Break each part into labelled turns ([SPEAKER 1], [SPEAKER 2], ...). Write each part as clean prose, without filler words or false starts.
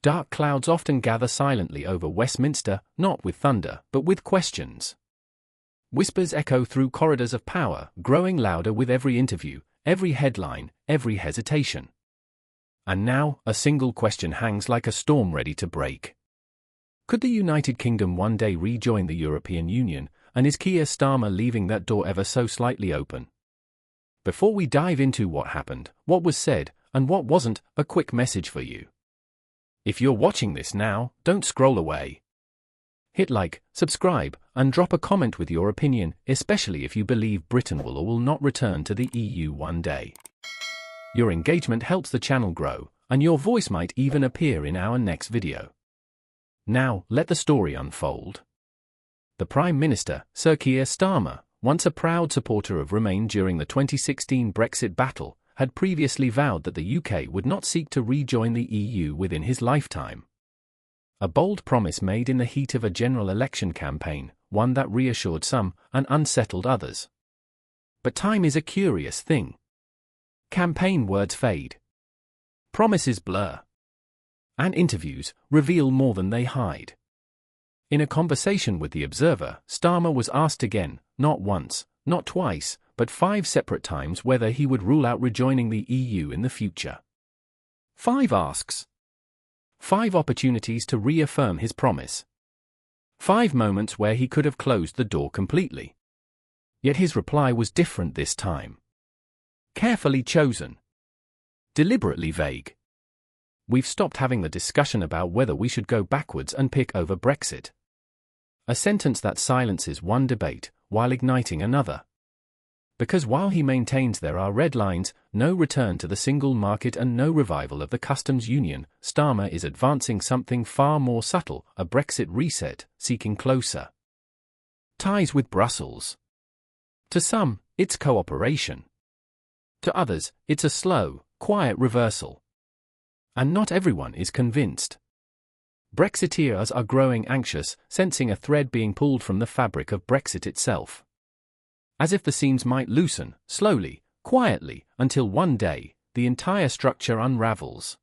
[SPEAKER 1] Dark clouds often gather silently over Westminster, not with thunder, but with questions. Whispers echo through corridors of power, growing louder with every interview, every headline, every hesitation. And now, a single question hangs like a storm ready to break. Could the United Kingdom one day rejoin the European Union, and is Keir Starmer leaving that door ever so slightly open? Before we dive into what happened, what was said, and what wasn't, a quick message for you. If you're watching this now, don't scroll away. Hit like, subscribe, and drop a comment with your opinion, especially if you believe Britain will or will not return to the EU one day. Your engagement helps the channel grow, and your voice might even appear in our next video. Now, let the story unfold. The Prime Minister, Sir Keir Starmer, once a proud supporter of Remain during the 2016 Brexit battle, had previously vowed that the UK would not seek to rejoin the EU within his lifetime. A bold promise made in the heat of a general election campaign, one that reassured some and unsettled others. But time is a curious thing. Campaign words fade. Promises blur. And interviews reveal more than they hide. In a conversation with The Observer, Starmer was asked again, not once, not twice, but 5 separate times whether he would rule out rejoining the EU in the future. 5 asks. 5 opportunities to reaffirm his promise. 5 moments where he could have closed the door completely. Yet his reply was different this time. Carefully chosen. Deliberately vague. We've stopped having the discussion about whether we should go backwards and pick over Brexit. A sentence that silences one debate, while igniting another. Because while he maintains there are red lines, no return to the single market and no revival of the customs union, Starmer is advancing something far more subtle, a Brexit reset, seeking closer ties with Brussels. To some, it's cooperation. To others, it's a slow, quiet reversal. And not everyone is convinced. Brexiteers are growing anxious, sensing a thread being pulled from the fabric of Brexit itself. As if the seams might loosen, slowly, quietly, until one day, the entire structure unravels.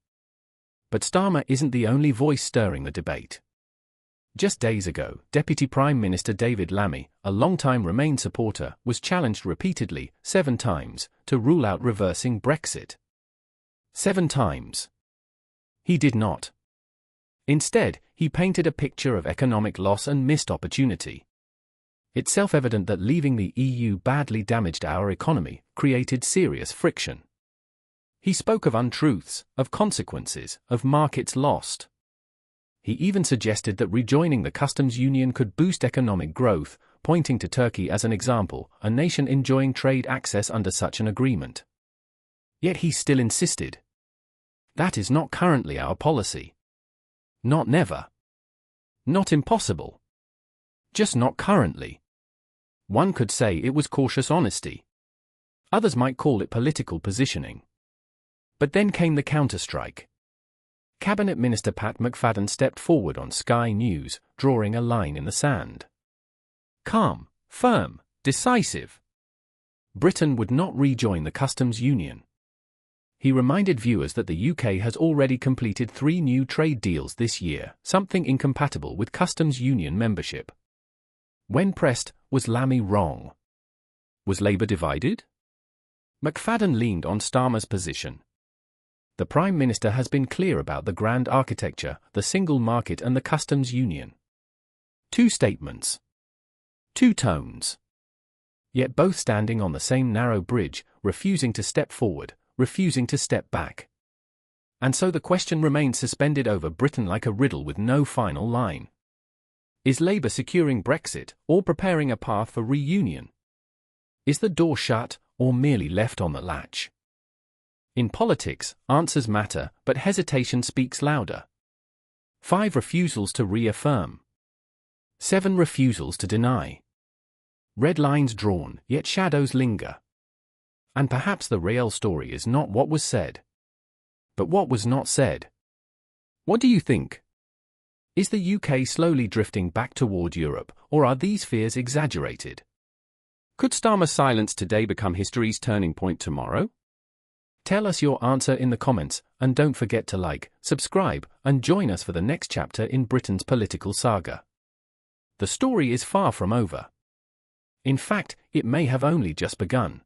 [SPEAKER 1] But Starmer isn't the only voice stirring the debate. Just days ago, Deputy Prime Minister David Lammy, a longtime Remain supporter, was challenged repeatedly, 7 times, to rule out reversing Brexit. 7 times. He did not. Instead, he painted a picture of economic loss and missed opportunity. It's self-evident that leaving the EU badly damaged our economy, created serious friction. He spoke of untruths, of consequences, of markets lost. He even suggested that rejoining the customs union could boost economic growth, pointing to Turkey as an example, a nation enjoying trade access under such an agreement. Yet he still insisted. That is not currently our policy. Not never. Not impossible. Just not currently. One could say it was cautious honesty. Others might call it political positioning. But then came the counterstrike. Cabinet Minister Pat McFadden stepped forward on Sky News, drawing a line in the sand. Calm, firm, decisive. Britain would not rejoin the customs union. He reminded viewers that the UK has already completed 3 new trade deals this year, something incompatible with customs union membership. When pressed, was Lammy wrong? Was Labour divided? McFadden leaned on Starmer's position. The Prime Minister has been clear about the grand architecture, the single market and the customs union. 2 statements. 2 tones. Yet both standing on the same narrow bridge, refusing to step forward, refusing to step back. And so the question remains suspended over Britain like a riddle with no final line. Is Labour securing Brexit, or preparing a path for reunion? Is the door shut, or merely left on the latch? In politics, answers matter, but hesitation speaks louder. 5 refusals to reaffirm. 7 refusals to deny. Red lines drawn, yet shadows linger. And perhaps the real story is not what was said, but what was not said. What do you think? Is the UK slowly drifting back toward Europe, or are these fears exaggerated? Could Starmer's silence today become history's turning point tomorrow? Tell us your answer in the comments, and don't forget to like, subscribe, and join us for the next chapter in Britain's political saga. The story is far from over. In fact, it may have only just begun.